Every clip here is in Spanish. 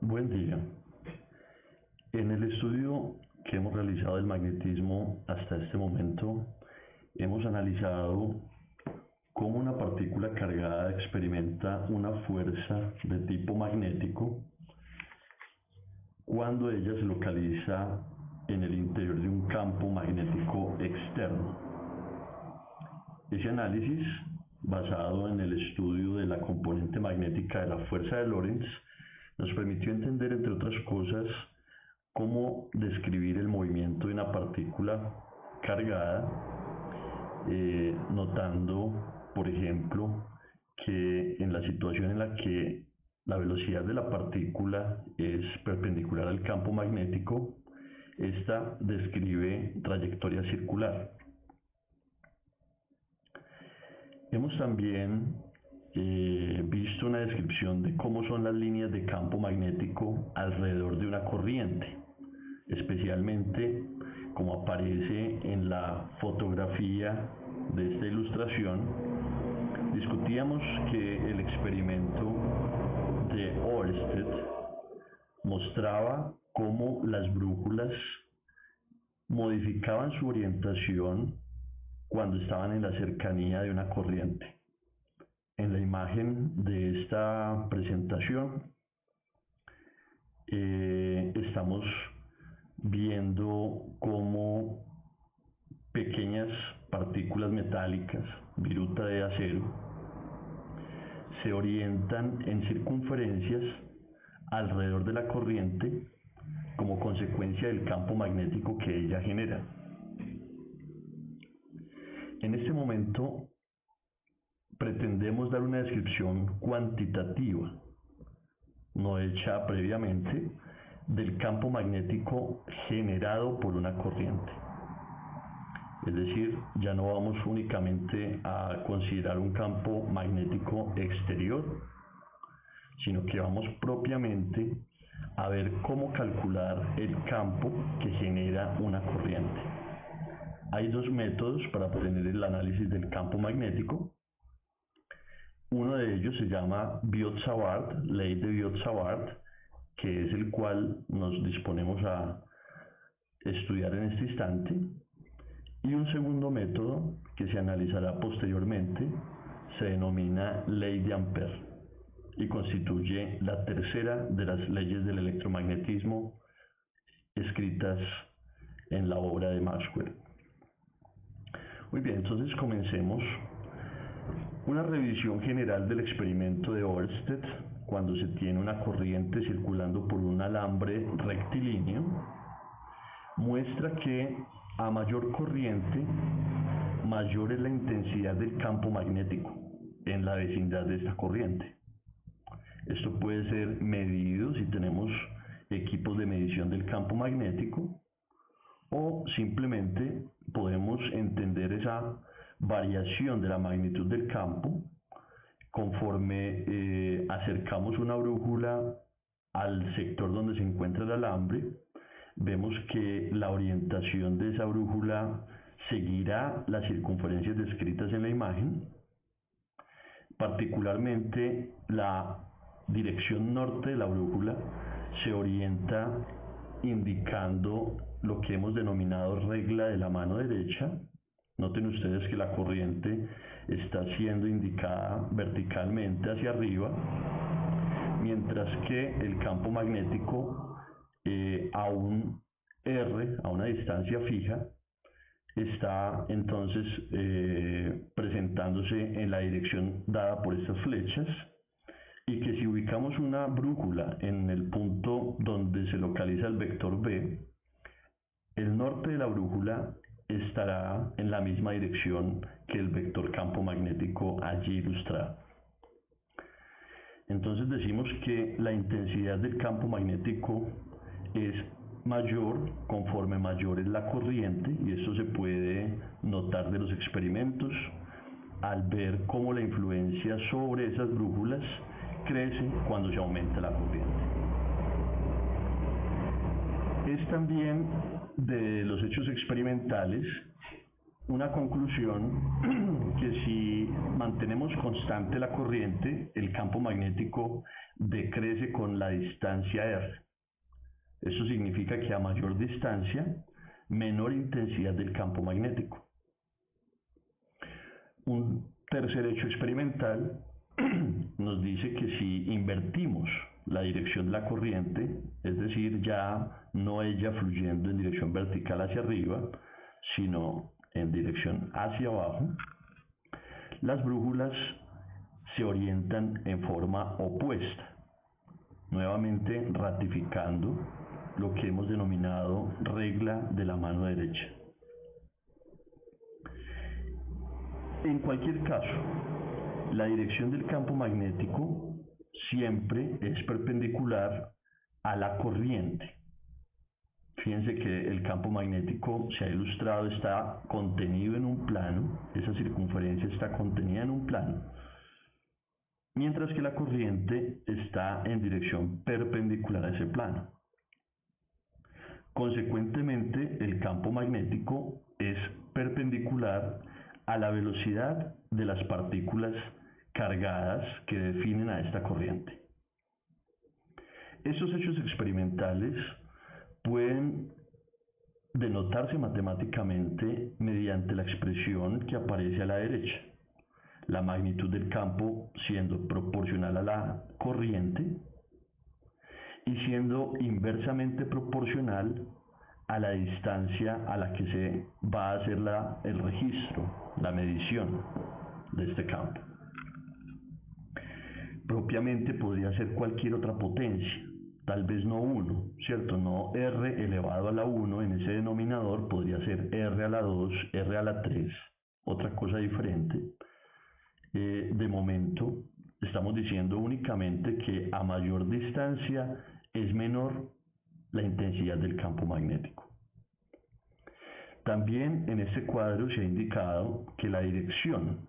Buen día. En el estudio que hemos realizado del magnetismo hasta este momento, hemos analizado cómo una partícula cargada experimenta una fuerza de tipo magnético cuando ella se localiza en el interior de un campo magnético externo. Ese análisis, basado en el estudio de la componente magnética de la fuerza de Lorentz, nos permitió entender, entre otras cosas, cómo describir el movimiento de una partícula cargada, notando, por ejemplo, que en la situación en la que la velocidad de la partícula es perpendicular al campo magnético, esta describe trayectoria circular. Hemos también visto una descripción de cómo son las líneas de campo magnético alrededor de una corriente, especialmente como aparece en la fotografía de esta ilustración. Discutíamos que el experimento de Ørsted mostraba cómo las brújulas modificaban su orientación cuando estaban en la cercanía de una corriente. En la imagen de esta presentación estamos viendo cómo pequeñas partículas metálicas, viruta de acero, se orientan en circunferencias alrededor de la corriente como consecuencia del campo magnético que ella genera. En este momento pretendemos dar una descripción cuantitativa, no hecha previamente, del campo magnético generado por una corriente. Es decir, ya no vamos únicamente a considerar un campo magnético exterior, sino que vamos propiamente a ver cómo calcular el campo que genera una corriente. Hay dos métodos para obtener el análisis del campo magnético. Uno de ellos se llama Biot-Savart, ley de Biot-Savart, que es el cual nos disponemos a estudiar en este instante. Y un segundo método, que se analizará posteriormente, se denomina ley de Ampère y constituye la tercera de las leyes del electromagnetismo escritas en la obra de Maxwell. Muy bien, entonces comencemos. Una revisión general del experimento de Ørsted, cuando se tiene una corriente circulando por un alambre rectilíneo, muestra que a mayor corriente, mayor es la intensidad del campo magnético en la vecindad de esta corriente. Esto puede ser medido si tenemos equipos de medición del campo magnético, o simplemente podemos entender esa variación de la magnitud del campo conforme acercamos una brújula al sector donde se encuentra el alambre. Vemos que la orientación de esa brújula seguirá las circunferencias descritas en la imagen. Particularmente la dirección norte de la brújula se orienta indicando lo que hemos denominado regla de la mano derecha. Noten ustedes que la corriente está siendo indicada verticalmente hacia arriba, mientras que el campo magnético a un R, a una distancia fija, está entonces presentándose en la dirección dada por estas flechas, y que si ubicamos una brújula en el punto donde se localiza el vector B, el norte de la brújula estará en la misma dirección que el vector campo magnético allí ilustrado. Entonces decimos que la intensidad del campo magnético es mayor conforme mayor es la corriente, y esto se puede notar de los experimentos al ver cómo la influencia sobre esas brújulas crece cuando se aumenta la corriente. Es también de los hechos experimentales una conclusión que si mantenemos constante la corriente, el campo magnético decrece con la distancia r. Eso significa que a mayor distancia, menor intensidad del campo magnético. Un tercer hecho experimental nos dice que si invertimos la dirección de la corriente, es decir, ya no ella fluyendo en dirección vertical hacia arriba, sino en dirección hacia abajo, las brújulas se orientan en forma opuesta, nuevamente ratificando lo que hemos denominado regla de la mano derecha. En cualquier caso, la dirección del campo magnético siempre es perpendicular a la corriente. Fíjense que el campo magnético, se ha ilustrado, está contenido en un plano, esa circunferencia está contenida en un plano, mientras que la corriente está en dirección perpendicular a ese plano. Consecuentemente, el campo magnético es perpendicular a la velocidad de las partículas cargadas que definen a esta corriente. Estos hechos experimentales pueden denotarse matemáticamente mediante la expresión que aparece a la derecha, la magnitud del campo siendo proporcional a la corriente y siendo inversamente proporcional a la distancia a la que se va a hacer el registro, la medición de este campo. Propiamente podría ser cualquier otra potencia, tal vez no 1, ¿cierto? No r elevado a la 1 en ese denominador, podría ser r a la 2, r a la 3, otra cosa diferente. De momento estamos diciendo únicamente que a mayor distancia es menor la intensidad del campo magnético. También en este cuadro se ha indicado que la dirección,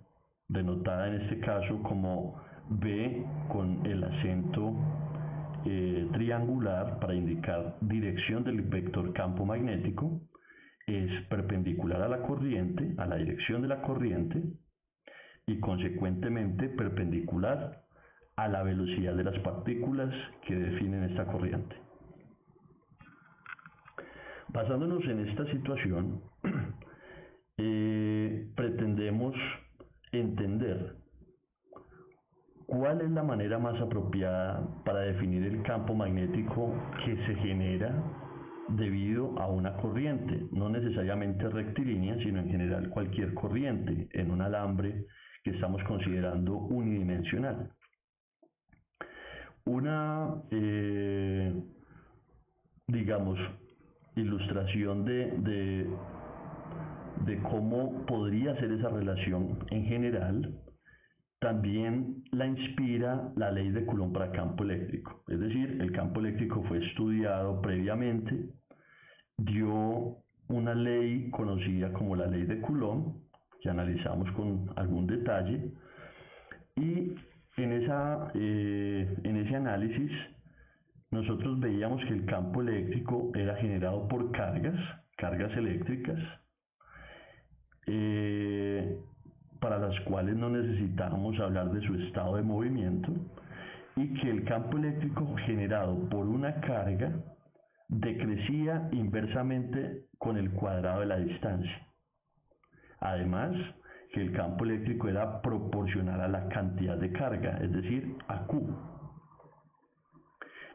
denotada en este caso como B con el acento triangular para indicar dirección del vector campo magnético, es perpendicular a la corriente, a la dirección de la corriente, y consecuentemente perpendicular a la velocidad de las partículas que definen esta corriente. Basándonos en esta situación, pretendemos entender cuál es la manera más apropiada para definir el campo magnético que se genera debido a una corriente, no necesariamente rectilínea, sino en general cualquier corriente en un alambre que estamos considerando unidimensional. Una, digamos, ilustración de cómo podría ser esa relación en general, también la inspira la ley de Coulomb para campo eléctrico. Es decir, el campo eléctrico fue estudiado previamente, dio una ley conocida como la ley de Coulomb, que analizamos con algún detalle, y en ese análisis nosotros veíamos que el campo eléctrico era generado por cargas eléctricas, para las cuales no necesitábamos hablar de su estado de movimiento, y que el campo eléctrico generado por una carga decrecía inversamente con el cuadrado de la distancia. Además, que el campo eléctrico era proporcional a la cantidad de carga, es decir, a Q.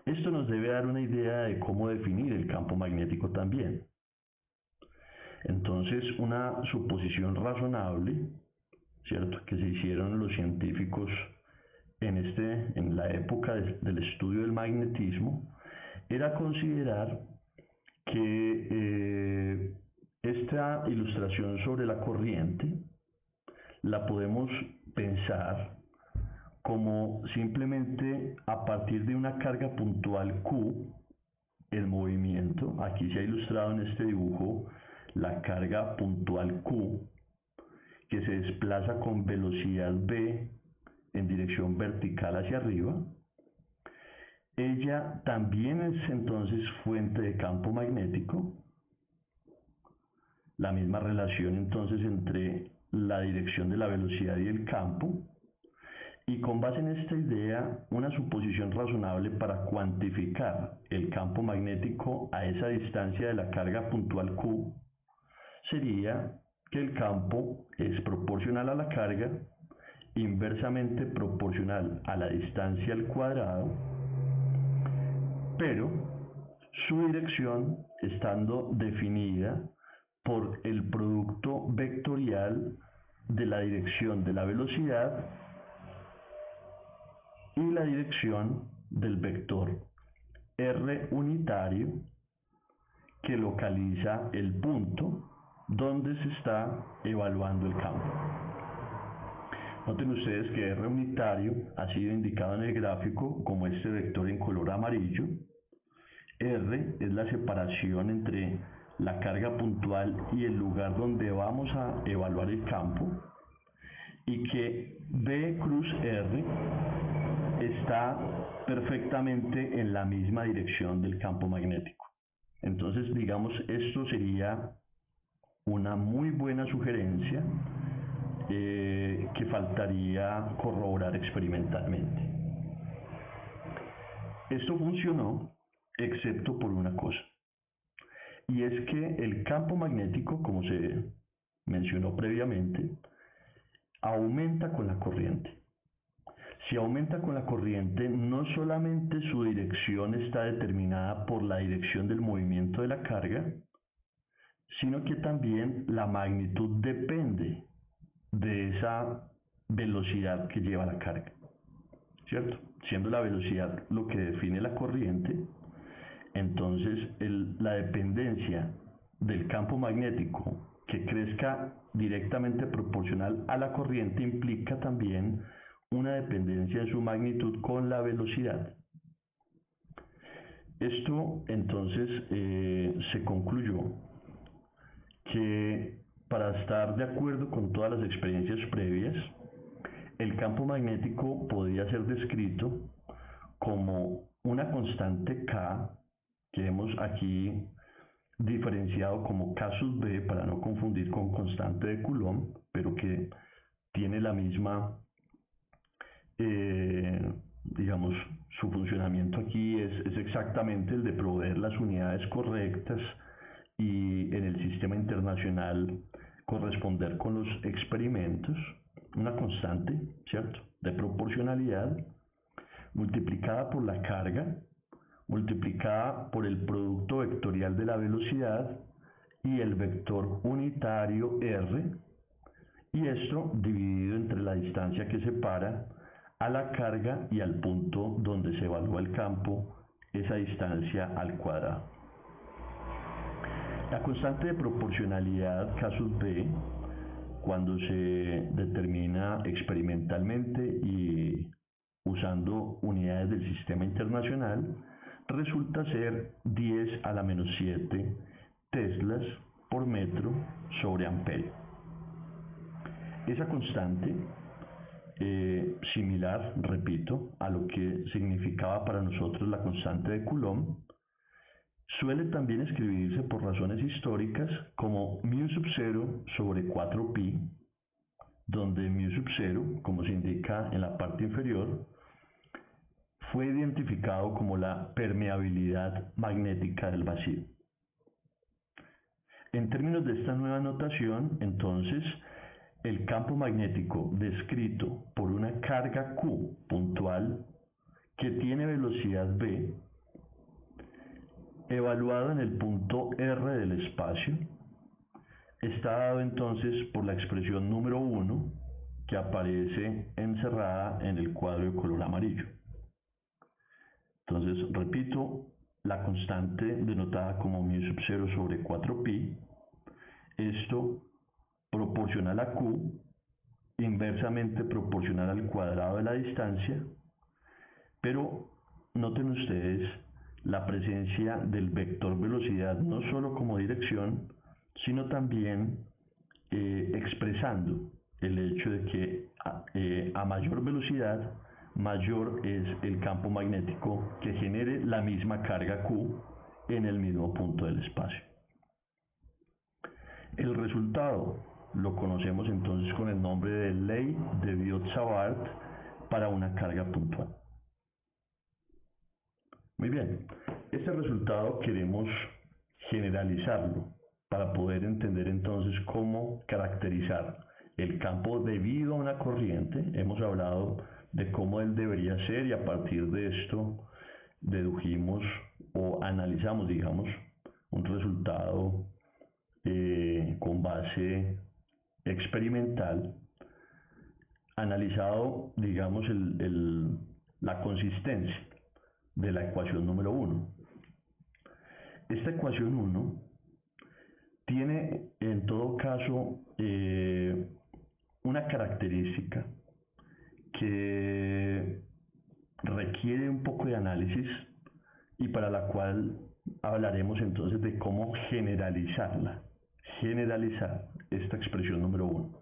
Esto nos debe dar una idea de cómo definir el campo magnético también. Entonces, una suposición razonable, ¿cierto?, que se hicieron los científicos en la época del estudio del magnetismo, era considerar que esta ilustración sobre la corriente la podemos pensar como simplemente a partir de una carga puntual Q, el movimiento, aquí se ha ilustrado en este dibujo la carga puntual Q, que se desplaza con velocidad v en dirección vertical hacia arriba. Ella también es entonces fuente de campo magnético, la misma relación entonces entre la dirección de la velocidad y el campo, y con base en esta idea, una suposición razonable para cuantificar el campo magnético a esa distancia de la carga puntual Q sería que el campo es proporcional a la carga, inversamente proporcional a la distancia al cuadrado, pero su dirección estando definida por el producto vectorial de la dirección de la velocidad y la dirección del vector r unitario que localiza el punto donde se está evaluando el campo. Noten ustedes que r unitario ha sido indicado en el gráfico como este vector en color amarillo. R es la separación entre la carga puntual y el lugar donde vamos a evaluar el campo, y que B cruz R está perfectamente en la misma dirección del campo magnético. Entonces, digamos, esto sería una muy buena sugerencia que faltaría corroborar experimentalmente. Esto funcionó excepto por una cosa, y es que el campo magnético, como se mencionó previamente, aumenta con la corriente. Si aumenta con la corriente, no solamente su dirección está determinada por la dirección del movimiento de la carga, sino que también la magnitud depende de esa velocidad que lleva la carga, ¿cierto? Siendo la velocidad lo que define la corriente, entonces la dependencia del campo magnético que crezca directamente proporcional a la corriente implica también una dependencia en su magnitud con la velocidad. Esto entonces se concluyó que para estar de acuerdo con todas las experiencias previas, el campo magnético podía ser descrito como una constante K, que hemos aquí diferenciado como K sub B para no confundir con constante de Coulomb, pero que tiene la misma, digamos, su funcionamiento aquí es exactamente el de proveer las unidades correctas y en el sistema internacional corresponder con los experimentos, una constante, ¿cierto?, de proporcionalidad multiplicada por la carga, multiplicada por el producto vectorial de la velocidad y el vector unitario r, y esto dividido entre la distancia que separa a la carga y al punto donde se evalúa el campo, esa distancia al cuadrado. La constante de proporcionalidad K sub B, cuando se determina experimentalmente y usando unidades del sistema internacional, resulta ser 10 a la menos 7 teslas por metro sobre amperio. Esa constante, similar, repito, a lo que significaba para nosotros la constante de Coulomb, suele también escribirse por razones históricas como μ sub 0 sobre 4pi, donde μ sub 0, como se indica en la parte inferior, fue identificado como la permeabilidad magnética del vacío. En términos de esta nueva notación, entonces, el campo magnético descrito por una carga Q puntual que tiene velocidad v, evaluado en el punto R del espacio, está dado entonces por la expresión número 1 que aparece encerrada en el cuadro de color amarillo. Entonces, repito, la constante denotada como μ sub 0 sobre 4pi, esto proporcional a Q, inversamente proporcional al cuadrado de la distancia, pero noten ustedes la presencia del vector velocidad no solo como dirección, sino también expresando el hecho de que a mayor velocidad, mayor es el campo magnético que genere la misma carga Q en el mismo punto del espacio. El resultado lo conocemos entonces con el nombre de ley de Biot-Savart para una carga puntual. Muy bien, este resultado queremos generalizarlo para poder entender entonces cómo caracterizar el campo debido a una corriente. Hemos hablado de cómo él debería ser y a partir de esto dedujimos o analizamos, digamos, un resultado con base experimental, analizado, digamos, la consistencia de la ecuación número 1. Esta ecuación 1 tiene en todo caso una característica que requiere un poco de análisis y para la cual hablaremos entonces de cómo generalizar esta expresión número 1.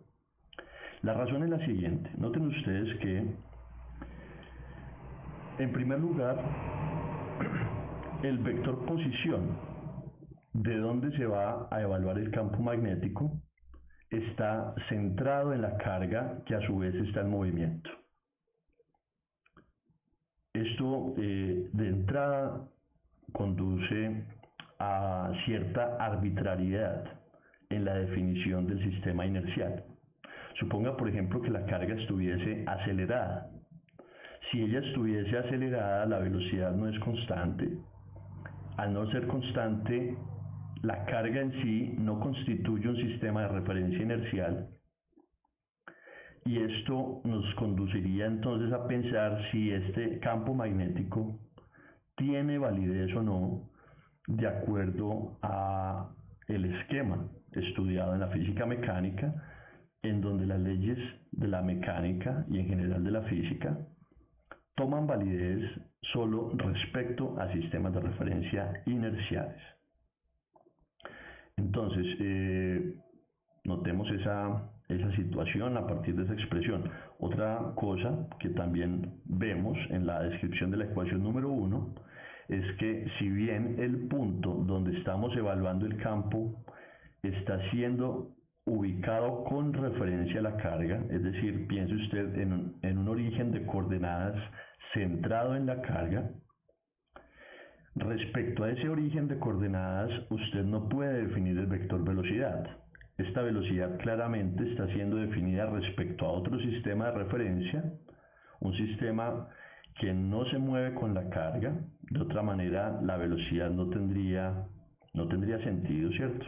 La razón es la siguiente. Noten ustedes que, en primer lugar, el vector posición, de donde se va a evaluar el campo magnético, está centrado en la carga que a su vez está en movimiento. Esto de entrada conduce a cierta arbitrariedad en la definición del sistema inercial. Suponga, por ejemplo, que la carga estuviese acelerada. Si ella estuviese acelerada, la velocidad no es constante. Al no ser constante, la carga en sí no constituye un sistema de referencia inercial y esto nos conduciría entonces a pensar si este campo magnético tiene validez o no de acuerdo a el esquema estudiado en la física mecánica, en donde las leyes de la mecánica y en general de la física toman validez solo respecto a sistemas de referencia inerciales. Entonces, notemos esa situación a partir de esa expresión. Otra cosa que también vemos en la descripción de la ecuación número 1 es que si bien el punto donde estamos evaluando el campo está siendo ubicado con referencia a la carga, es decir, piense usted en un origen de coordenadas centrado en la carga, respecto a ese origen de coordenadas usted no puede definir el vector velocidad. Esta velocidad claramente está siendo definida respecto a otro sistema de referencia, un sistema que no se mueve con la carga. De otra manera, la velocidad no tendría sentido, ¿cierto?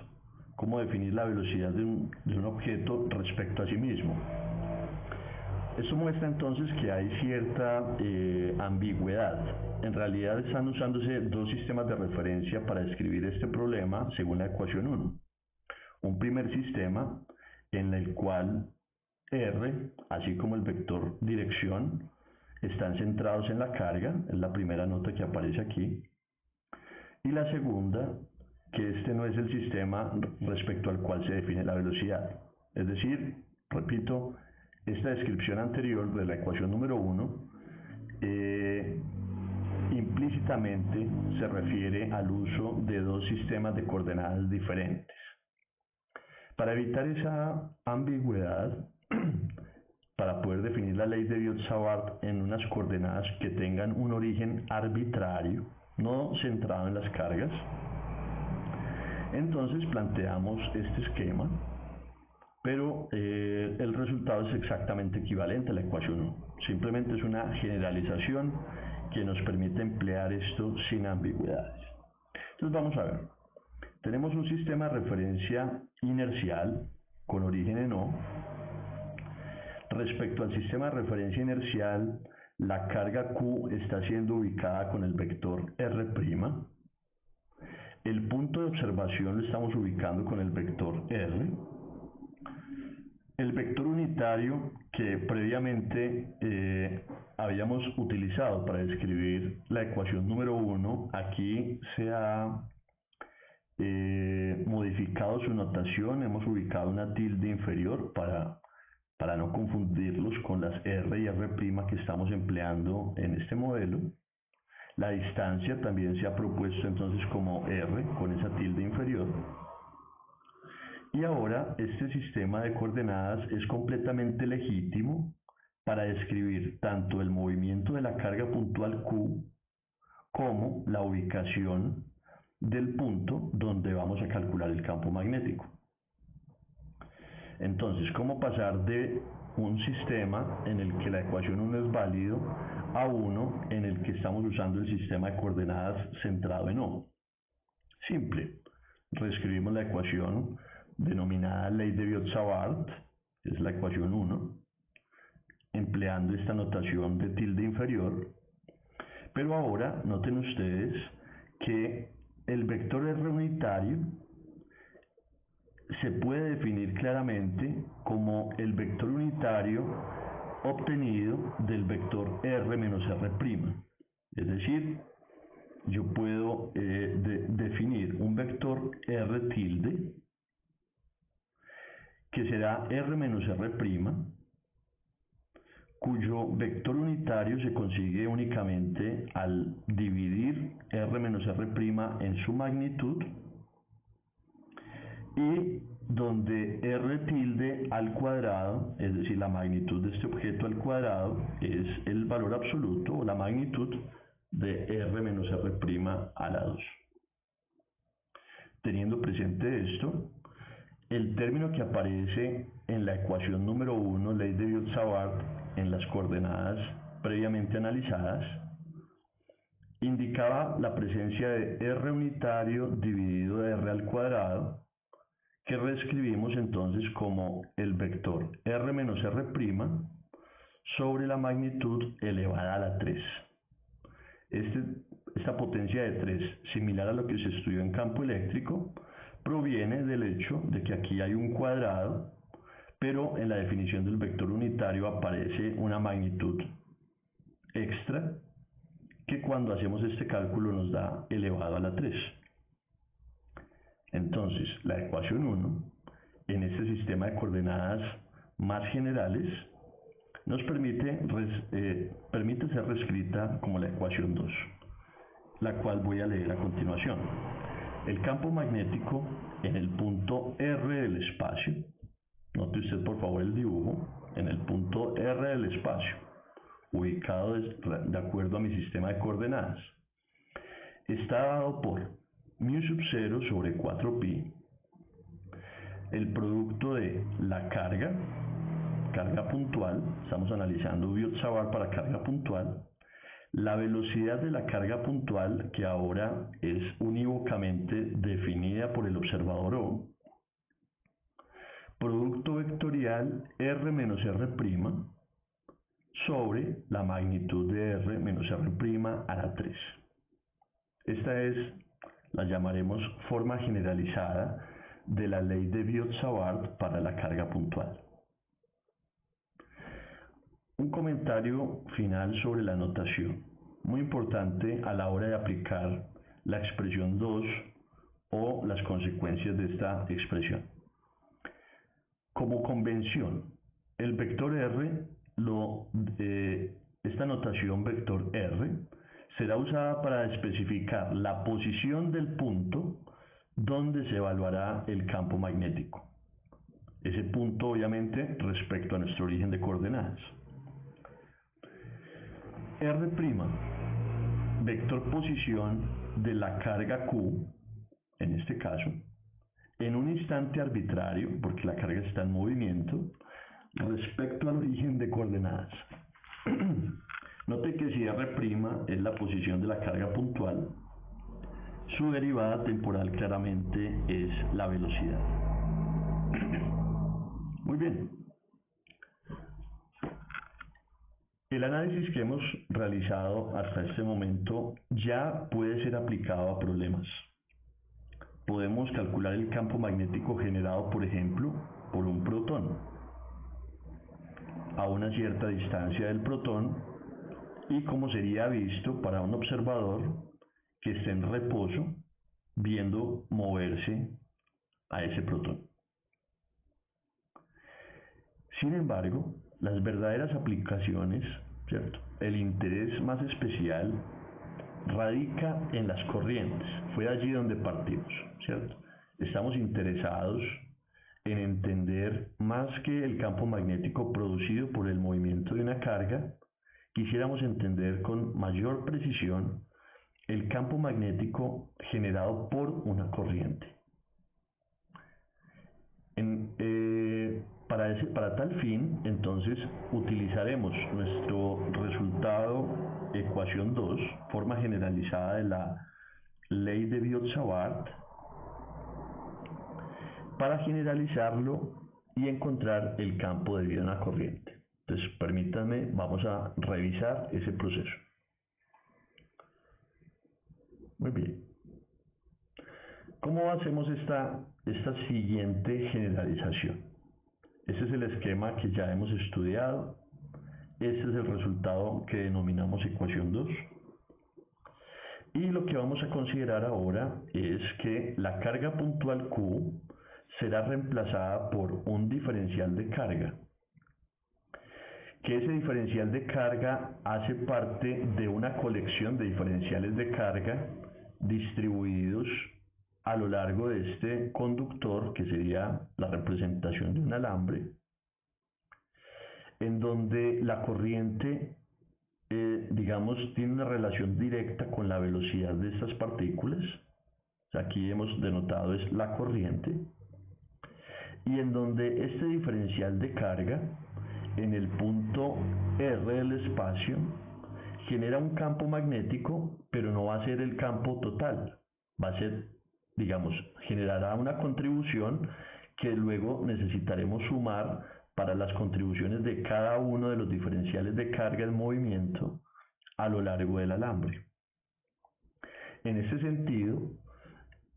¿Cómo definir la velocidad de un objeto respecto a sí mismo? Esto muestra entonces que hay cierta ambigüedad. En realidad están usándose dos sistemas de referencia para describir este problema según la ecuación 1. Un primer sistema en el cual R, así como el vector dirección, están centrados en la carga, es la primera nota que aparece aquí. Y la segunda, que este no es el sistema respecto al cual se define la velocidad. Es decir, repito, esta descripción anterior de la ecuación número 1 implícitamente se refiere al uso de dos sistemas de coordenadas diferentes. Para evitar esa ambigüedad, para poder definir la ley de Biot-Savart en unas coordenadas que tengan un origen arbitrario, no centrado en las cargas, entonces planteamos este esquema, pero el resultado es exactamente equivalente a la ecuación 1. Simplemente es una generalización que nos permite emplear esto sin ambigüedades. Entonces vamos a ver. Tenemos un sistema de referencia inercial con origen en O. Respecto al sistema de referencia inercial, la carga Q está siendo ubicada con el vector R'. El punto de observación lo estamos ubicando con el vector R. El vector unitario que previamente habíamos utilizado para describir la ecuación número 1, aquí se ha modificado su notación, hemos ubicado una tilde inferior para no confundirlos con las R y R' que estamos empleando en este modelo. La distancia también se ha propuesto entonces como R con esa tilde inferior. Y ahora este sistema de coordenadas es completamente legítimo para describir tanto el movimiento de la carga puntual Q como la ubicación del punto donde vamos a calcular el campo magnético. Entonces, ¿cómo pasar de un sistema en el que la ecuación 1 es válido a uno en el que estamos usando el sistema de coordenadas centrado en O? Simple. Reescribimos la ecuación denominada ley de Biot-Savart, que es la ecuación 1, empleando esta notación de tilde inferior. Pero ahora noten ustedes que el vector R unitario se puede definir claramente como el vector unitario obtenido del vector R menos R'. Es decir, yo puedo definir un vector R tilde que será R menos R', cuyo vector unitario se consigue únicamente al dividir R menos R' en su magnitud, y donde R tilde al cuadrado, es decir, la magnitud de este objeto al cuadrado, es el valor absoluto o la magnitud de R menos R' a la 2. Teniendo presente esto, el término que aparece en la ecuación número 1, ley de Biot-Savart, en las coordenadas previamente analizadas, indicaba la presencia de R unitario dividido de R al cuadrado, que reescribimos entonces como el vector R menos R' sobre la magnitud elevada a la 3. Esta potencia de 3, similar a lo que se estudió en campo eléctrico, proviene del hecho de que aquí hay un cuadrado, pero en la definición del vector unitario aparece una magnitud extra que cuando hacemos este cálculo nos da elevado a la 3. Entonces, la ecuación 1, en este sistema de coordenadas más generales, nos permite ser reescrita como la ecuación 2, la cual voy a leer a continuación. El campo magnético en el punto R del espacio, note usted por favor el dibujo, en el punto R del espacio, ubicado de acuerdo a mi sistema de coordenadas, está dado por mu sub 0 sobre 4pi, el producto de la carga puntual, estamos analizando Biot-Savart para carga puntual, la velocidad de la carga puntual, que ahora es unívocamente definida por el observador O, producto vectorial R menos R' sobre la magnitud de R menos R' a la 3. Esta es, la llamaremos forma generalizada de la ley de Biot-Savart para la carga puntual. Un comentario final sobre la notación, muy importante a la hora de aplicar la expresión 2 o las consecuencias de esta expresión. Como convención, el vector R, esta notación vector R, será usada para especificar la posición del punto donde se evaluará el campo magnético. Ese punto, obviamente, respecto a nuestro origen de coordenadas. R', vector posición de la carga Q, en este caso, en un instante arbitrario, porque la carga está en movimiento, respecto al origen de coordenadas. Note que si R' es la posición de la carga puntual, su derivada temporal claramente es la velocidad. Muy bien. El análisis que hemos realizado hasta este momento ya puede ser aplicado a problemas. Podemos calcular el campo magnético generado, por ejemplo, por un protón a una cierta distancia del protón y cómo sería visto para un observador que esté en reposo viendo moverse a ese protón. Sin embargo, las verdaderas aplicaciones, ¿cierto? El interés más especial radica en las corrientes. Fue allí donde partimos, ¿cierto? Estamos interesados en entender más que el campo magnético producido por el movimiento de una carga, quisiéramos entender con mayor precisión el campo magnético generado por una corriente. Para tal fin, entonces, utilizaremos nuestro resultado ecuación 2, forma generalizada de la ley de Biot-Savart, para generalizarlo y encontrar el campo debido a una corriente. Entonces, permítanme, vamos a revisar ese proceso. Muy bien. ¿Cómo hacemos esta siguiente generalización? Este es el esquema que ya hemos estudiado. Este es el resultado que denominamos ecuación 2. Y lo que vamos a considerar ahora es que la carga puntual Q será reemplazada por un diferencial de carga. Que ese diferencial de carga hace parte de una colección de diferenciales de carga distribuidos a lo largo de este conductor, que sería la representación de un alambre, en donde la corriente, digamos, tiene una relación directa con la velocidad de estas partículas. O sea, aquí hemos denotado es la corriente, y en donde este diferencial de carga, en el punto R del espacio, genera un campo magnético, pero no va a ser el campo total, va a ser, digamos, generará una contribución que luego necesitaremos sumar para las contribuciones de cada uno de los diferenciales de carga en movimiento a lo largo del alambre. En este sentido,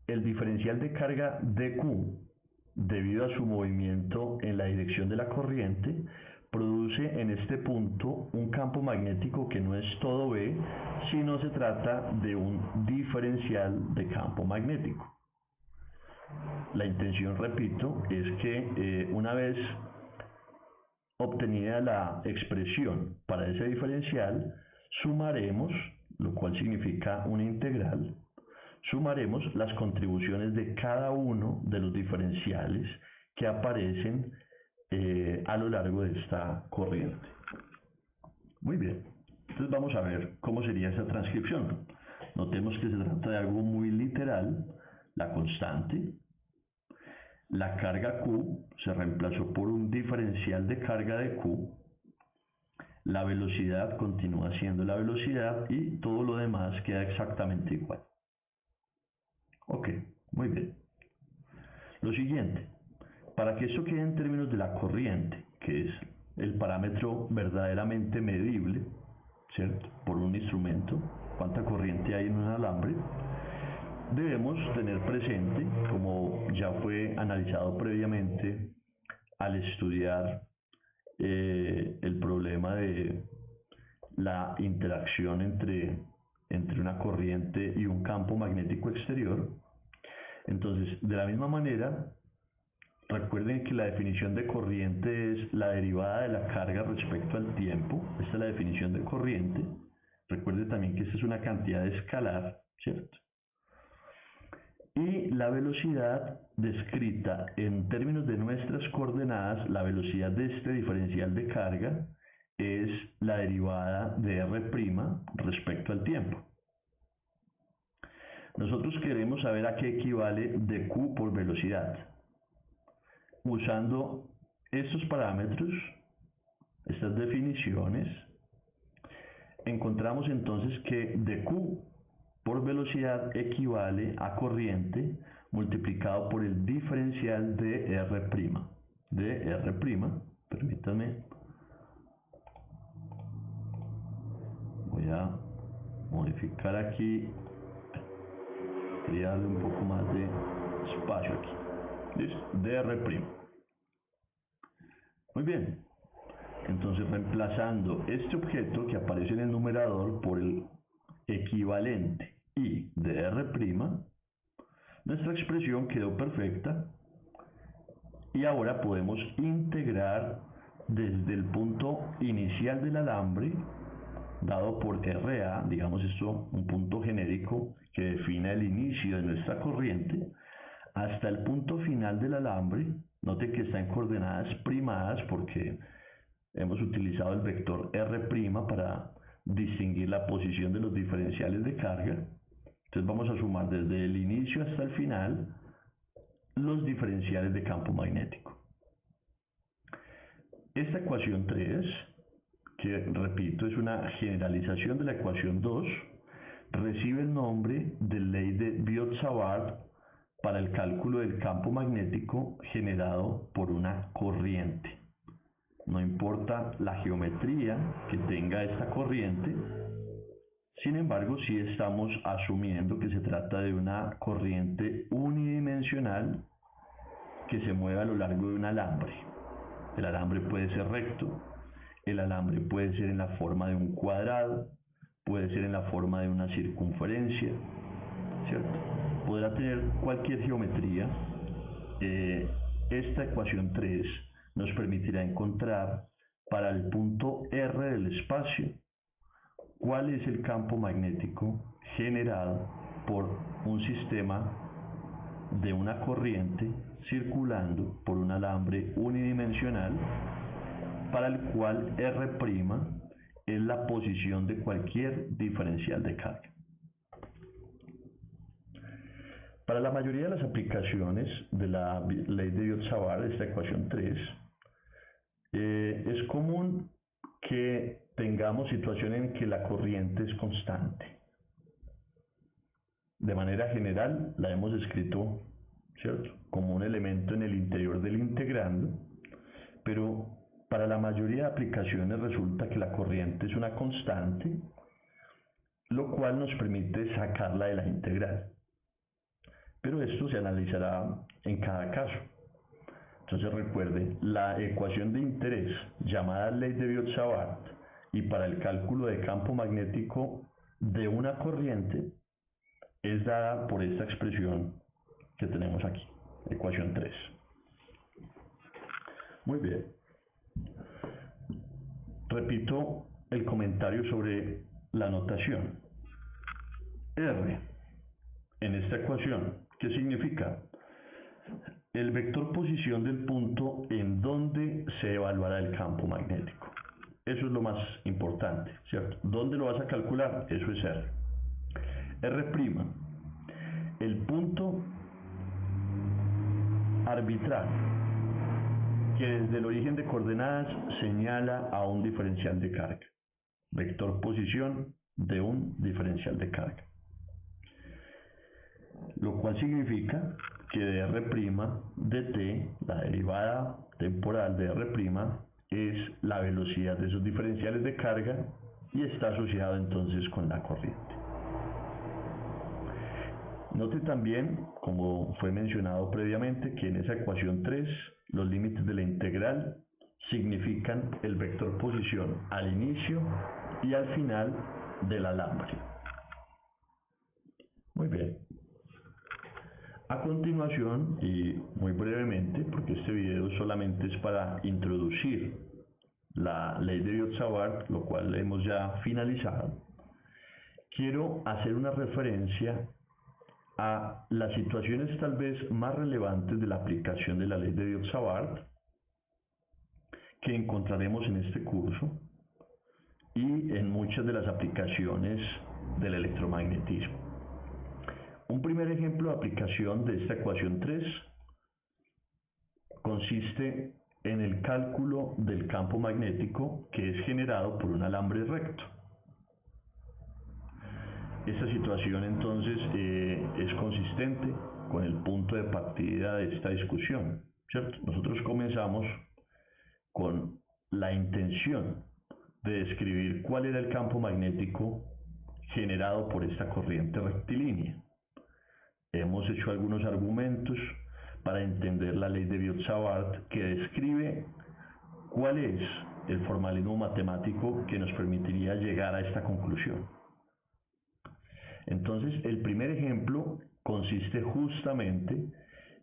el diferencial de carga dQ, debido a su movimiento en la dirección de la corriente, produce en este punto un campo magnético que no es todo B, sino se trata de un diferencial de campo magnético. La intención, repito, es que una vez obtenida la expresión para ese diferencial, sumaremos, lo cual significa una integral, sumaremos las contribuciones de cada uno de los diferenciales que aparecen a lo largo de esta corriente. Muy bien, entonces vamos a ver cómo sería esa transcripción. Notemos que se trata de algo muy literal. La constante, la carga Q, se reemplazó por un diferencial de carga de Q. La velocidad continúa siendo la velocidad y todo lo demás queda exactamente igual. Ok, muy bien. Lo siguiente, para que esto quede en términos de la corriente, que es el parámetro verdaderamente medible, ¿cierto?, por un instrumento, cuánta corriente hay en un alambre, debemos tener presente, como ya fue analizado previamente al estudiar el problema de la interacción entre una corriente y un campo magnético exterior. Entonces, de la misma manera, recuerden que la definición de corriente es la derivada de la carga respecto al tiempo. Esta es la definición de corriente. Recuerden también que esta es una cantidad escalar, ¿cierto? Y la velocidad descrita en términos de nuestras coordenadas, la velocidad de este diferencial de carga es la derivada de R' respecto al tiempo. Nosotros queremos saber a qué equivale dQ por velocidad. Usando estos parámetros, estas definiciones, encontramos entonces que dQ por velocidad equivale a corriente multiplicado por el diferencial de R'. De R', permítanme, voy a modificar aquí, quería darle un poco más de espacio aquí. ¿Listo? De R'. Muy bien. Entonces, reemplazando este objeto que aparece en el numerador por el equivalente I de R', nuestra expresión quedó perfecta y ahora podemos integrar desde el punto inicial del alambre, dado por RA, digamos esto, un punto genérico que define el inicio de nuestra corriente, hasta el punto final del alambre, Note que está en coordenadas primadas porque hemos utilizado el vector R' para distinguir la posición de los diferenciales de carga. Entonces vamos a sumar desde el inicio hasta el final los diferenciales de campo magnético. Esta ecuación 3, que repito es una generalización de la ecuación 2, recibe el nombre de ley de Biot-Savart para el cálculo del campo magnético generado por una corriente. No importa la geometría que tenga esta corriente, sin embargo, sí estamos asumiendo que se trata de una corriente unidimensional que se mueve a lo largo de un alambre. El alambre puede ser recto, el alambre puede ser en la forma de un cuadrado, puede ser en la forma de una circunferencia, ¿cierto? Podrá tener cualquier geometría. Esta ecuación 3 nos permitirá encontrar para el punto R del espacio cuál es el campo magnético generado por un sistema de una corriente circulando por un alambre unidimensional para el cual R' es la posición de cualquier diferencial de carga. Para la mayoría de las aplicaciones de la ley de Biot-Savart, esta ecuación 3, es común que tengamos situaciones en que la corriente es constante. De manera general la hemos escrito, ¿cierto?, como un elemento en el interior del integrando, pero para la mayoría de aplicaciones resulta que la corriente es una constante, lo cual nos permite sacarla de la integral. Pero esto se analizará en cada caso. Entonces recuerden, la ecuación de interés llamada ley de Biot-Savart y para el cálculo de campo magnético de una corriente es dada por esta expresión que tenemos aquí, ecuación 3. Muy bien. Repito el comentario sobre la notación. R en esta ecuación, ¿qué significa? El vector posición del punto en donde se evaluará el campo magnético. Eso es lo más importante, ¿cierto? ¿Dónde lo vas a calcular? Eso es R. R', el punto arbitral que desde el origen de coordenadas señala a un diferencial de carga. Vector posición de un diferencial de carga. Lo cual significa que de R' de t, la derivada temporal de R' es la velocidad de esos diferenciales de carga y está asociado entonces con la corriente. Note también, como fue mencionado previamente, que en esa ecuación 3 los límites de la integral significan el vector posición al inicio y al final del alambre. Muy bien. A continuación, y muy brevemente, porque este video solamente es para introducir la ley de Biot-Savart, lo cual hemos ya finalizado, quiero hacer una referencia a las situaciones tal vez más relevantes de la aplicación de la ley de Biot-Savart que encontraremos en este curso y en muchas de las aplicaciones del electromagnetismo. Un primer ejemplo de aplicación de esta ecuación 3 consiste en el cálculo del campo magnético que es generado por un alambre recto. Esta situación entonces es consistente con el punto de partida de esta discusión, ¿cierto? Nosotros comenzamos con la intención de describir cuál era el campo magnético generado por esta corriente rectilínea. Hemos hecho algunos argumentos para entender la ley de Biot-Savart que describe cuál es el formalismo matemático que nos permitiría llegar a esta conclusión. Entonces, el primer ejemplo consiste justamente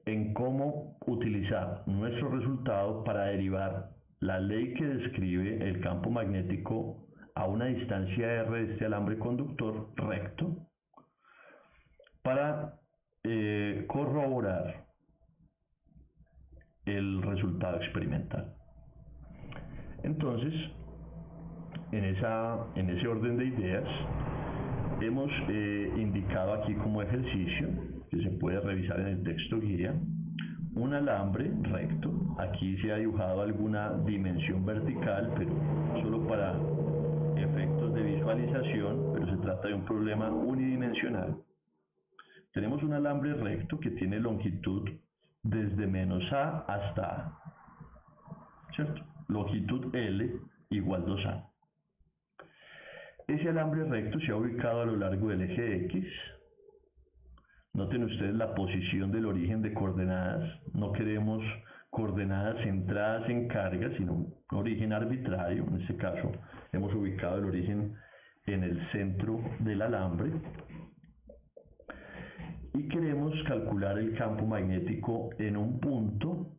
en cómo utilizar nuestro resultado para derivar la ley que describe el campo magnético a una distancia r de este alambre conductor recto para corroborar el resultado experimental. Entonces, en ese orden de ideas, hemos indicado aquí como ejercicio, que se puede revisar en el texto guía, un alambre recto. Aquí se ha dibujado alguna dimensión vertical, pero solo para efectos de visualización, pero se trata de un problema unidimensional. Tenemos un alambre recto que tiene longitud desde menos A hasta A, ¿cierto? Longitud L igual 2A. Ese alambre recto se ha ubicado a lo largo del eje X. Noten ustedes la posición del origen de coordenadas. No queremos coordenadas centradas en carga, sino un origen arbitrario. En este caso, hemos ubicado el origen en el centro del alambre. Y queremos calcular el campo magnético en un punto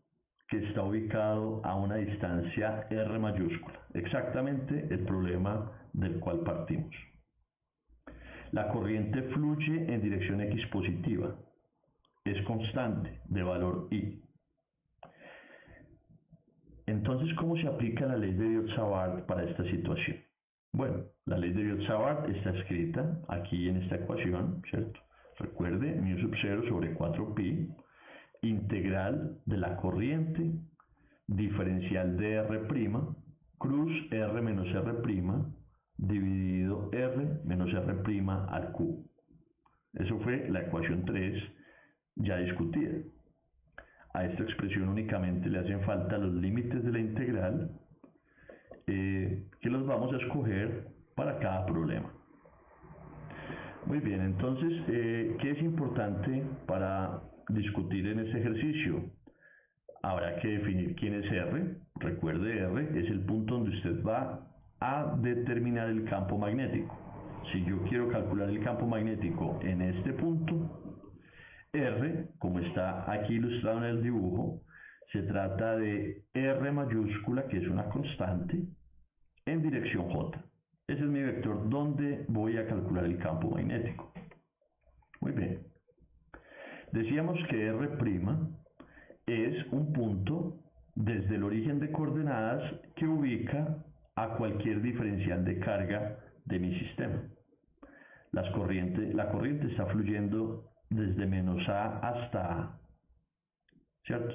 que está ubicado a una distancia R mayúscula. Exactamente el problema del cual partimos. La corriente fluye en dirección X positiva. Es constante, de valor I. Entonces, ¿cómo se aplica la ley de Biot-Savart para esta situación? Bueno, la ley de Biot-Savart está escrita aquí en esta ecuación, ¿cierto? Recuerde, mu sub 0 sobre 4pi, integral de la corriente, diferencial de R', cruz R menos R', dividido R menos R' al cubo. Eso fue la ecuación 3 ya discutida. A esta expresión únicamente le hacen falta los límites de la integral, que los vamos a escoger para cada problema. Muy bien, entonces, ¿qué es importante para discutir en este ejercicio? Habrá que definir quién es R. Recuerde, R es el punto donde usted va a determinar el campo magnético. Si yo quiero calcular el campo magnético en este punto, R, como está aquí ilustrado en el dibujo, se trata de R mayúscula, que es una constante, en dirección J. Ese es mi vector donde voy a calcular el campo magnético. Muy bien. Decíamos que R' es un punto desde el origen de coordenadas que ubica a cualquier diferencial de carga de mi sistema. La corriente está fluyendo desde menos A hasta A, ¿cierto?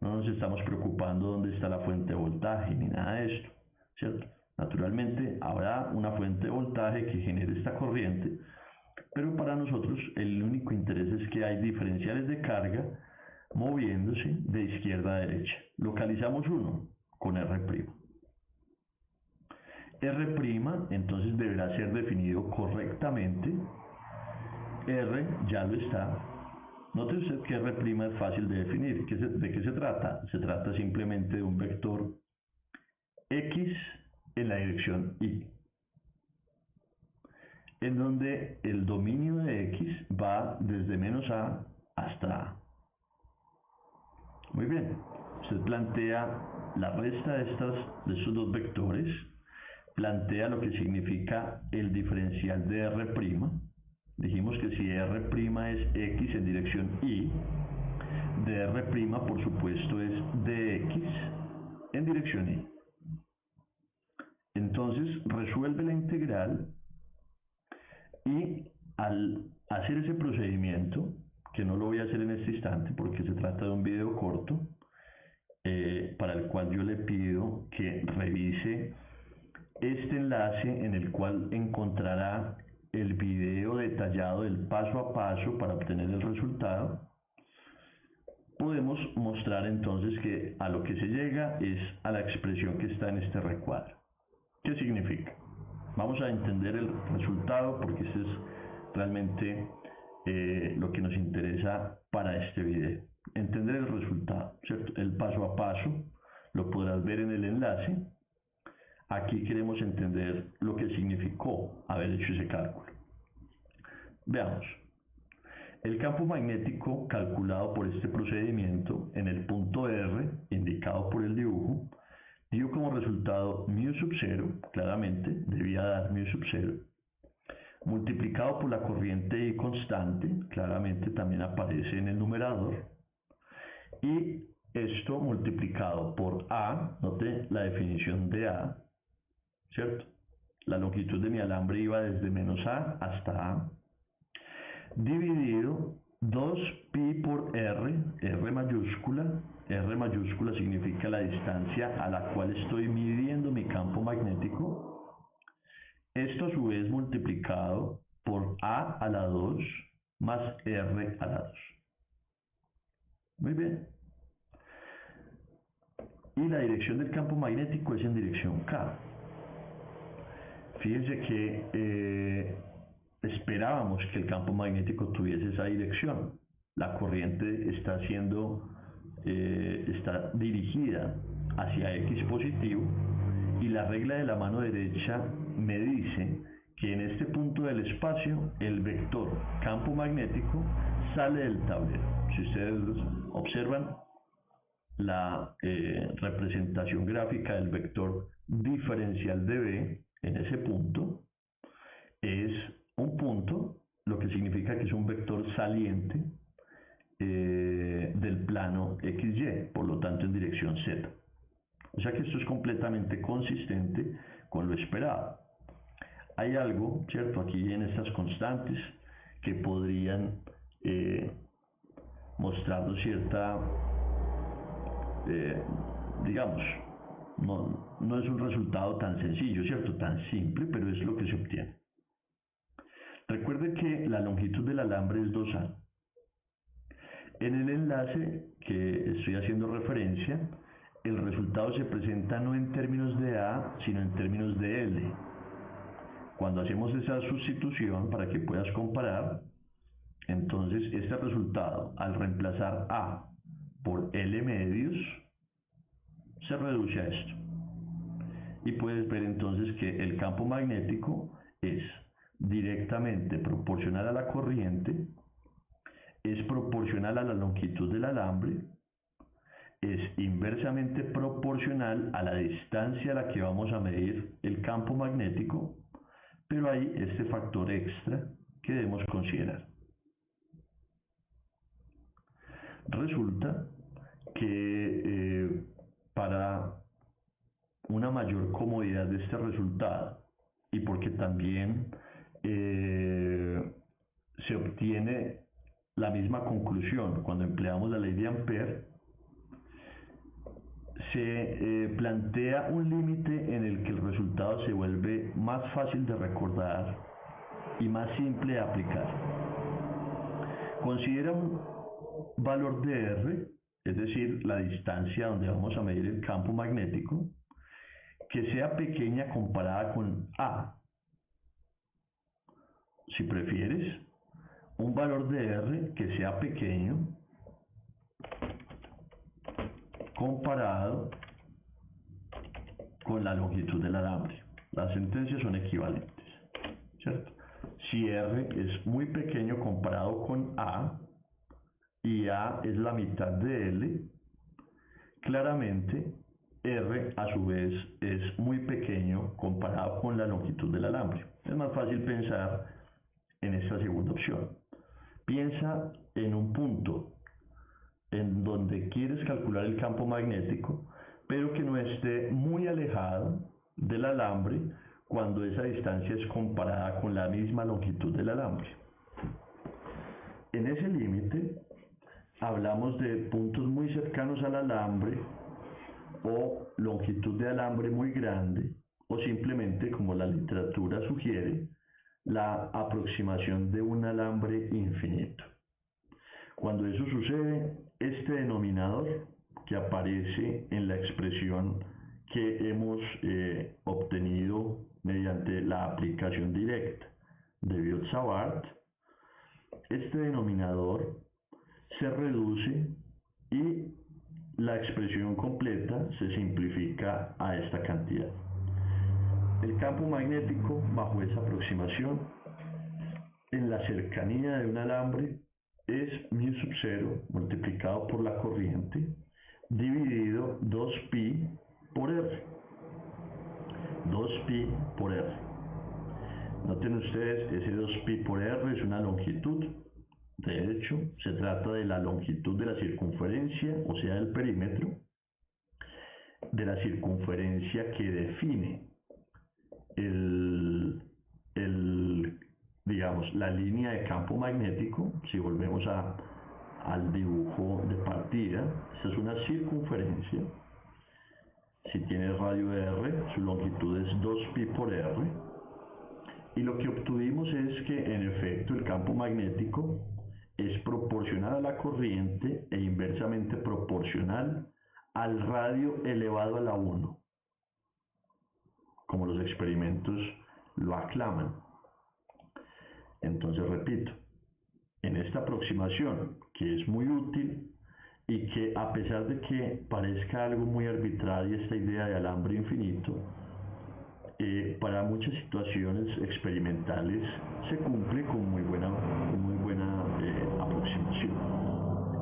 No nos estamos preocupando dónde está la fuente de voltaje ni nada de esto, ¿cierto? Naturalmente habrá una fuente de voltaje que genere esta corriente, pero para nosotros el único interés es que hay diferenciales de carga moviéndose de izquierda a derecha. Localizamos uno con R'. R' entonces deberá ser definido correctamente. R ya lo está. Note usted que R' es fácil de definir. ¿De qué se trata? Se trata simplemente de un vector X en la dirección Y, en donde el dominio de X va desde menos A hasta A. Muy bien, usted plantea la resta de estos dos vectores, plantea lo que significa el diferencial de R'. Dijimos que si R' es X en dirección Y, de R' por supuesto es dx en dirección Y. Entonces resuelve la integral y al hacer ese procedimiento, que no lo voy a hacer en este instante porque se trata de un video corto, para el cual yo le pido que revise este enlace en el cual encontrará el video detallado del paso a paso para obtener el resultado. Podemos mostrar entonces que a lo que se llega es a la expresión que está en este recuadro. ¿Qué significa? Vamos a entender el resultado porque este es realmente lo que nos interesa para este video. Entender el resultado, ¿cierto? El paso a paso lo podrás ver en el enlace. Aquí queremos entender lo que significó haber hecho ese cálculo. Veamos. El campo magnético calculado por este procedimiento en el punto R, indicado por el dibujo, dio como resultado mu sub 0, claramente debía dar mu sub 0, multiplicado por la corriente I constante, claramente también aparece en el numerador, y esto multiplicado por A, note la definición de A, ¿cierto? La longitud de mi alambre iba desde menos A hasta A, dividido 2pi por R mayúscula significa la distancia a la cual estoy midiendo mi campo magnético, esto a su vez multiplicado por A a la 2 más R a la 2. Muy bien. Y la dirección del campo magnético es en dirección K. Fíjense que esperábamos que el campo magnético tuviese esa dirección. La corriente está está dirigida hacia X positivo y la regla de la mano derecha me dice que en este punto del espacio el vector campo magnético sale del tablero. Si ustedes observan la representación gráfica del vector diferencial de B en ese punto, es un punto, lo que significa que es un vector saliente del plano XY, por lo tanto en dirección Z. O sea que esto es completamente consistente con lo esperado. Hay algo, ¿cierto?, aquí en estas constantes que podrían mostrarnos cierta, digamos, no es un resultado tan sencillo, ¿cierto?, tan simple, pero es lo que se obtiene. Recuerde que la longitud del alambre es 2A. En el enlace que estoy haciendo referencia, el resultado se presenta no en términos de A, sino en términos de L. Cuando hacemos esa sustitución para que puedas comparar, entonces este resultado, al reemplazar A por L medios, se reduce a esto. Y puedes ver entonces que el campo magnético es directamente proporcional a la corriente, es proporcional a la longitud del alambre, es inversamente proporcional a la distancia a la que vamos a medir el campo magnético, pero hay este factor extra que debemos considerar. Resulta que para una mayor comodidad de este resultado y porque también se obtiene la misma conclusión cuando empleamos la ley de Ampère, se plantea un límite en el que el resultado se vuelve más fácil de recordar y más simple de aplicar. Considera un valor de R, es decir, la distancia donde vamos a medir el campo magnético, que sea pequeña comparada con A. Si prefieres, un valor de R que sea pequeño comparado con la longitud del alambre. Las sentencias son equivalentes, ¿cierto? Si R es muy pequeño comparado con A y A es la mitad de L, claramente R a su vez es muy pequeño comparado con la longitud del alambre. Es más fácil pensar en esta segunda opción. Piensa en un punto en donde quieres calcular el campo magnético, pero que no esté muy alejado del alambre cuando esa distancia es comparada con la misma longitud del alambre. En ese límite hablamos de puntos muy cercanos al alambre o longitud de alambre muy grande, o simplemente, como la literatura sugiere, la aproximación de un alambre infinito. Cuando eso sucede, este denominador que aparece en la expresión que hemos obtenido mediante la aplicación directa de Biot-Savart, este denominador se reduce y la expresión completa se simplifica a esta cantidad. El campo magnético, bajo esa aproximación, en la cercanía de un alambre, es μ sub 0 multiplicado por la corriente dividido 2pi por R. 2pi por R. Noten ustedes, ese 2pi por R es una longitud De hecho, se trata de la longitud de la circunferencia, o sea, del perímetro, de la circunferencia que define el, el, digamos, la línea de campo magnético. Si volvemos al dibujo de partida, esta es una circunferencia. Si tiene radio R, su longitud es 2pi por R. Y lo que obtuvimos es que en efecto el campo magnético es proporcional a la corriente e inversamente proporcional al radio elevado a la 1, como los experimentos lo aclaman. Entonces repito, en esta aproximación, que es muy útil y que a pesar de que parezca algo muy arbitraria esta idea de alambre infinito, para muchas situaciones experimentales se cumple con muy buena aproximación.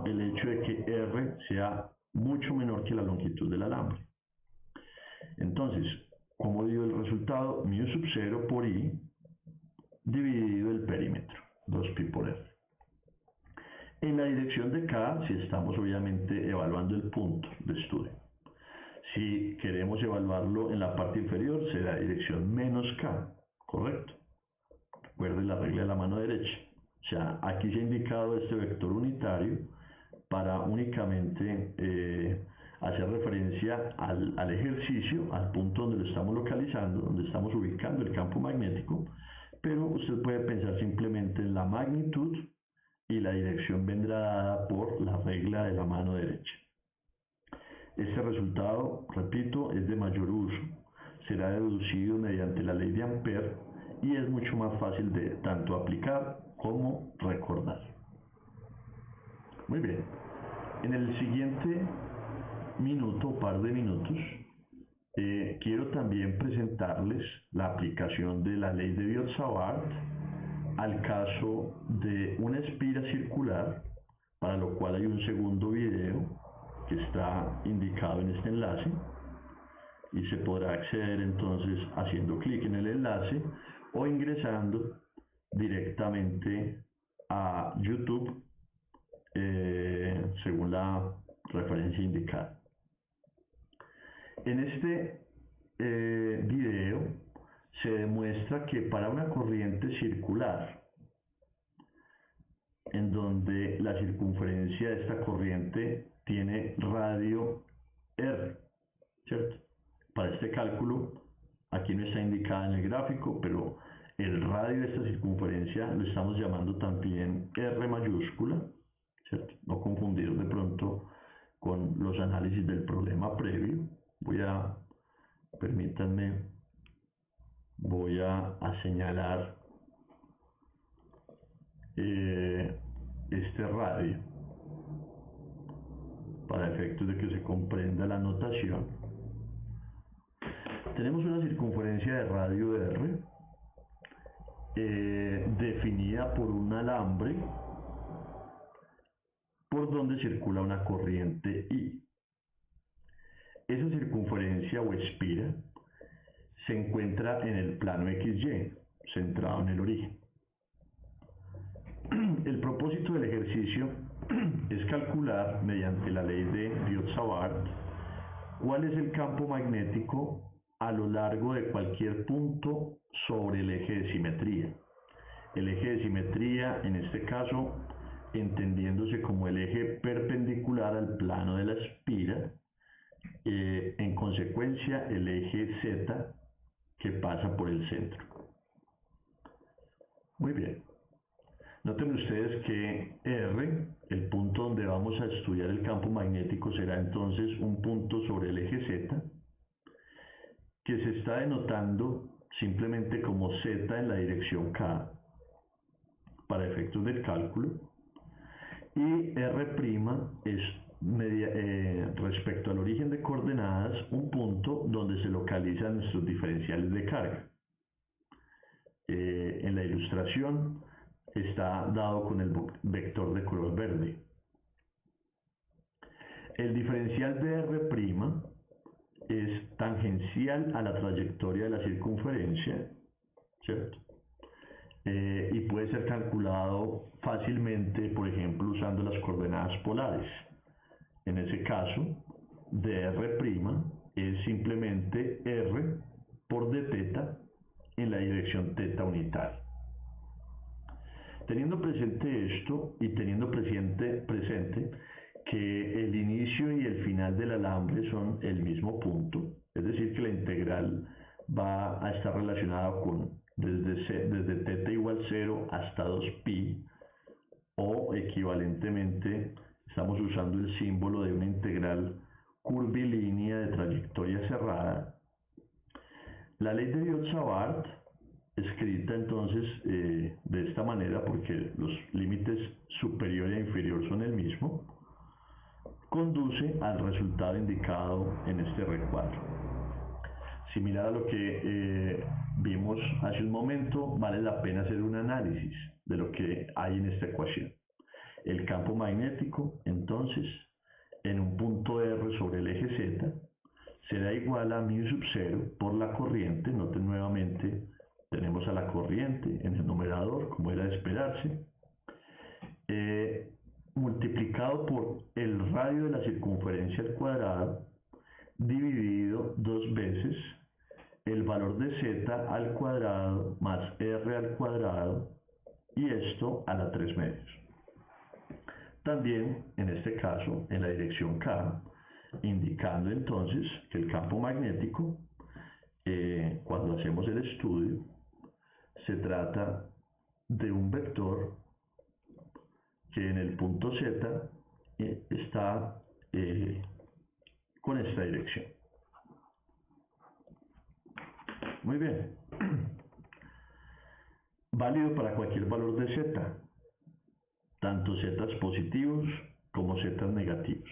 El hecho de que R sea mucho menor que la longitud del alambre. Entonces, ¿cómo dio el resultado? Mu sub 0 por I dividido el perímetro, 2pi por R. En la dirección de K, si estamos obviamente evaluando el punto de estudio. Si queremos evaluarlo en la parte inferior, será dirección menos K, ¿correcto? Recuerden la regla de la mano derecha. O sea, aquí se ha indicado este vector unitario para únicamente hacer referencia al ejercicio, al punto donde lo estamos localizando, donde estamos ubicando el campo magnético, pero usted puede pensar simplemente en la magnitud y la dirección vendrá dada por la regla de la mano derecha. Este resultado, repito, es de mayor uso. Será deducido mediante la ley de Ampère y es mucho más fácil de tanto aplicar como recordar. Muy bien. En el siguiente minuto, par de minutos, quiero también presentarles la aplicación de la ley de Biot-Savart al caso de una espira circular, para lo cual hay un segundo video que está indicado en este enlace y se podrá acceder entonces haciendo clic en el enlace o ingresando directamente a YouTube según la referencia indicada. En este video se demuestra que para una corriente circular, en donde la circunferencia de esta corriente tiene radio R, ¿cierto? Para este cálculo, aquí no está indicada en el gráfico, pero el radio de esta circunferencia lo estamos llamando también R mayúscula, ¿cierto? No confundir de pronto con los análisis del problema previo. Permítanme, voy a señalar este radio para efectos de que se comprenda la notación. Tenemos una circunferencia de radio R definida por un alambre por donde circula una corriente I. Esa circunferencia o espira se encuentra en el plano XY, centrado en el origen. El propósito del ejercicio es calcular, mediante la ley de Biot-Savart, cuál es el campo magnético a lo largo de cualquier punto sobre el eje de simetría. El eje de simetría, en este caso, entendiéndose como el eje perpendicular al plano de la espira, en consecuencia el eje Z que pasa por el centro. Muy bien. Noten ustedes que R, el punto donde vamos a estudiar el campo magnético, será entonces un punto sobre el eje Z, que se está denotando simplemente como Z en la dirección K, para efectos del cálculo, y R' es, respecto al origen de coordenadas, un punto donde se localizan nuestros diferenciales de carga. En la ilustración está dado con el vector de color verde. El diferencial de R' es tangencial a la trayectoria de la circunferencia, ¿cierto? Y puede ser calculado fácilmente, por ejemplo, usando las coordenadas polares. En ese caso, dr' es simplemente r por d teta en la dirección teta unitaria. Teniendo presente esto y teniendo presente que el inicio y el final del alambre son el mismo punto, es decir, que la integral va a estar relacionada con desde teta igual 0 hasta 2pi, o equivalentemente estamos usando el símbolo de una integral curvilínea de trayectoria cerrada. La ley de Biot-Savart, escrita entonces de esta manera, porque los límites superior e inferior son el mismo, conduce al resultado indicado en este recuadro. Similar a lo que vimos hace un momento, vale la pena hacer un análisis de lo que hay en esta ecuación. El campo magnético, entonces, en un punto R sobre el eje Z, será igual a μ sub 0 por la corriente. Noten nuevamente, tenemos a la corriente en el numerador, como era de esperarse, multiplicado por el radio de la circunferencia al cuadrado, dividido 2 veces el valor de z al cuadrado más r al cuadrado, y esto a la 3 medios. También, en este caso, en la dirección K, indicando entonces que el campo magnético, cuando hacemos el estudio, se trata de un vector que en el punto Z está con esta dirección. Muy bien. Válido para cualquier valor de Z, tanto zetas positivos como zetas negativos.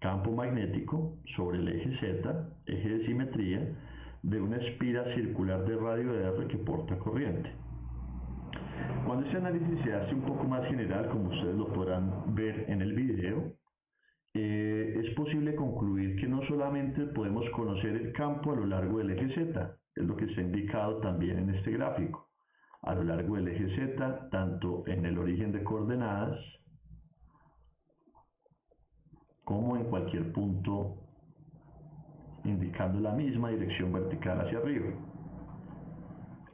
Campo magnético sobre el eje Z, eje de simetría, de una espira circular de radio R que porta corriente. Cuando este análisis se hace un poco más general, como ustedes lo podrán ver en el video, es posible concluir que no solamente podemos conocer el campo a lo largo del eje Z, es lo que está indicado también en este gráfico, a lo largo del eje Z, tanto en el origen de coordenadas como en cualquier punto indicando la misma dirección vertical hacia arriba.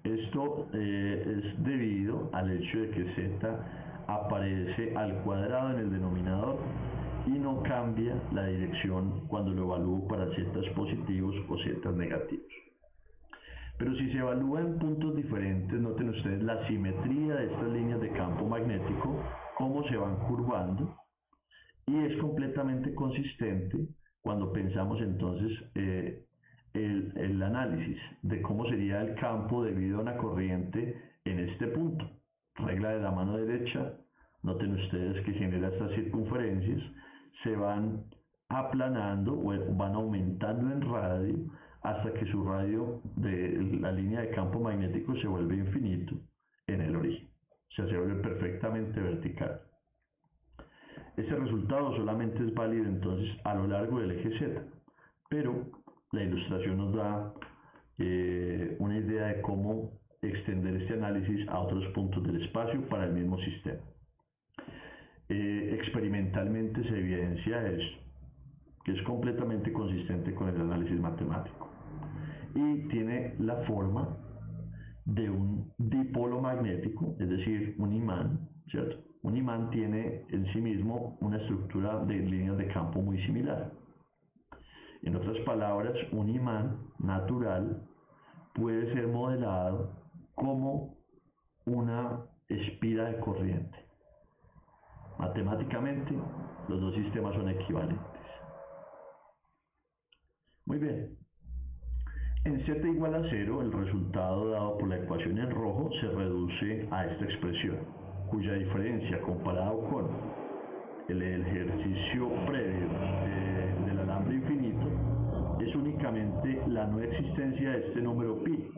Esto es debido al hecho de que z aparece al cuadrado en el denominador y no cambia la dirección cuando lo evalúo para zetas positivos o zetas negativos. Pero si se evalúa en puntos diferentes, noten ustedes la simetría de estas líneas de campo magnético, cómo se van curvando, y es completamente consistente cuando pensamos entonces el análisis de cómo sería el campo debido a una corriente en este punto. Regla de la mano derecha, noten ustedes que genera estas circunferencias, se van aplanando o van aumentando en radio hasta que su radio de la línea de campo magnético se vuelve infinito en el origen, o sea, se vuelve perfectamente vertical. Este resultado solamente es válido entonces a lo largo del eje Z, pero la ilustración nos da una idea de cómo extender este análisis a otros puntos del espacio para el mismo sistema. Experimentalmente se evidencia esto, que es completamente consistente con el análisis matemático y tiene la forma de un dipolo magnético, es decir, un imán, ¿cierto? Un imán tiene en sí mismo una estructura de líneas de campo muy similar. En otras palabras, un imán natural puede ser modelado como una espira de corriente. Matemáticamente, los dos sistemas son equivalentes. Muy bien. En z igual a 0, el resultado dado por la ecuación en rojo se reduce a esta expresión, cuya diferencia comparado con el ejercicio previo del alambre infinito es únicamente la no existencia de este número pi.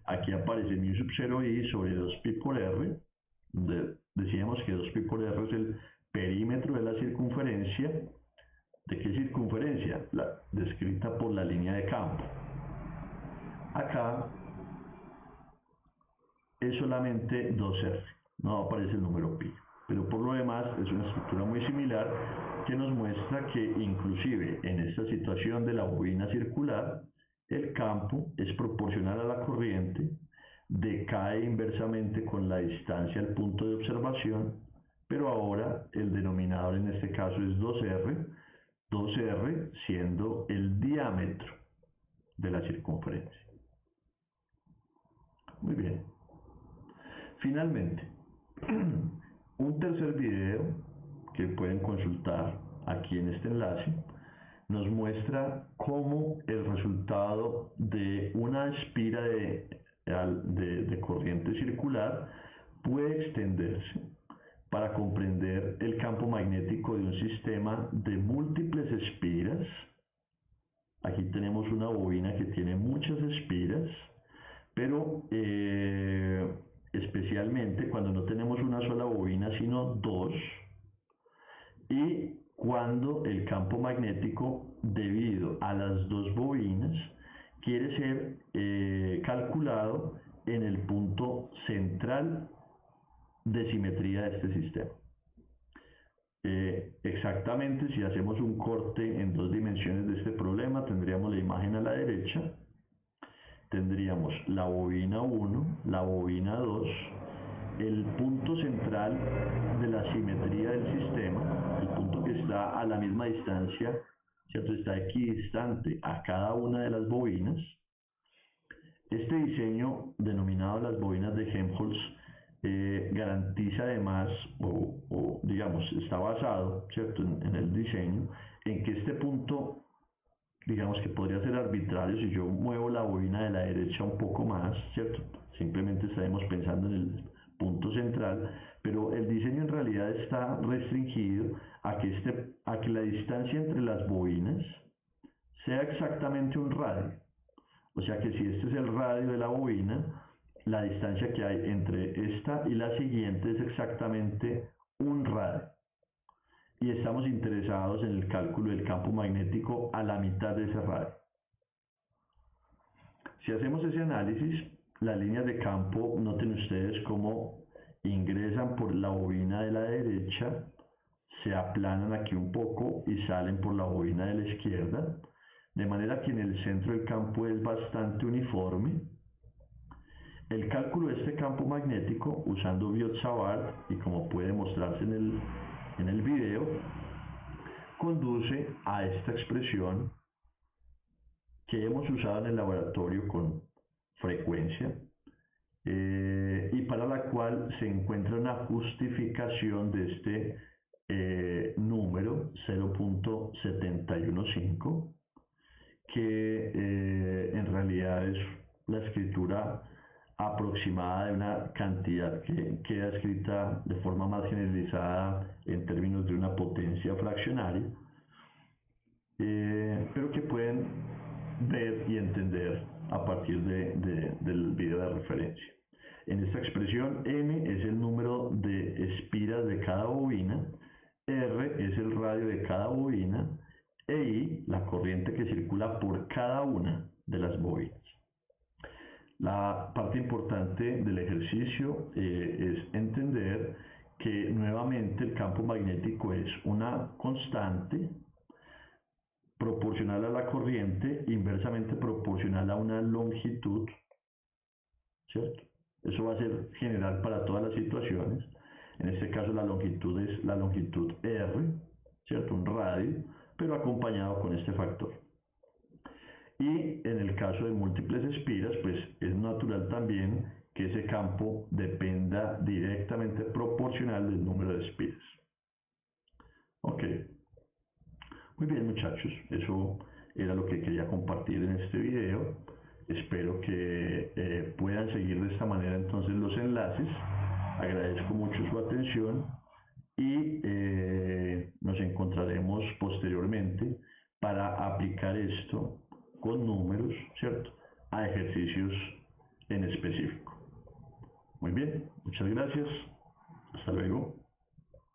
Aquí aparece μ sub 0i sobre 2pi por r, donde decíamos que 2pi por r es el perímetro de la circunferencia. ¿De qué circunferencia? La descrita por la línea de campo. Acá es solamente 2r, no aparece el número pi. Pero por lo demás es una estructura muy similar que nos muestra que inclusive en esta situación de la bobina circular, el campo es proporcional a la corriente, decae inversamente con la distancia al punto de observación, pero ahora el denominador en este caso es 2R siendo el diámetro de la circunferencia. Muy bien. Finalmente, un tercer video que pueden consultar aquí en este enlace nos muestra cómo el resultado de una espira de corriente circular puede extenderse para comprender el campo magnético de un sistema de múltiples espiras. Aquí tenemos una bobina que tiene muchas espiras, pero especialmente cuando no tenemos una sola bobina, sino dos, y cuando el campo magnético, debido a las dos bobinas, quiere ser calculado en el punto central de simetría de este sistema. Exactamente, si hacemos un corte en dos dimensiones de este problema, tendríamos la imagen a la derecha, tendríamos la bobina 1, la bobina 2, el punto central de la simetría del sistema, el punto que está a la misma distancia, ¿cierto? Está equidistante a cada una de las bobinas. Este diseño, denominado las bobinas de Helmholtz, garantiza además, o digamos, está basado, ¿cierto?, en el diseño, en que este punto, digamos que podría ser arbitrario si yo muevo la bobina de la derecha un poco más, ¿cierto? Simplemente estaremos pensando en el punto central, pero el diseño en realidad está restringido a que la distancia entre las bobinas sea exactamente un radio. O sea que si este es el radio de la bobina, la distancia que hay entre esta y la siguiente es exactamente un radio. Y estamos interesados en el cálculo del campo magnético a la mitad de ese radio. Si hacemos ese análisis, las líneas de campo, noten ustedes cómo ingresan por la bobina de la derecha, se aplanan aquí un poco y salen por la bobina de la izquierda, de manera que en el centro del campo es bastante uniforme. El cálculo de este campo magnético usando Biot-Savart, y como puede mostrarse en el video, conduce a esta expresión que hemos usado en el laboratorio con frecuencia y para la cual se encuentra una justificación de este número 0.715, que en realidad es la escritura aproximada de una cantidad que queda escrita de forma más generalizada en términos de una potencia fraccionaria, pero que pueden ver y entender a partir del video de referencia. En esta expresión, n es el número de espiras de cada bobina, r es el radio de cada bobina, e I, la corriente que circula por cada una de las bobinas. La parte importante del ejercicio es entender que nuevamente el campo magnético es una constante proporcional a la corriente, inversamente proporcional a una longitud, ¿cierto? Eso va a ser general para todas las situaciones. En este caso la longitud es la longitud R, ¿cierto? Un radio, pero acompañado con este factor. Y en el caso de múltiples espiras, pues es natural también que ese campo dependa directamente proporcional del número de espiras. Ok. Muy bien, muchachos, eso era lo que quería compartir en este video. Espero que puedan seguir de esta manera entonces los enlaces. Agradezco mucho su atención y nos encontraremos posteriormente para aplicar esto con números, ¿cierto?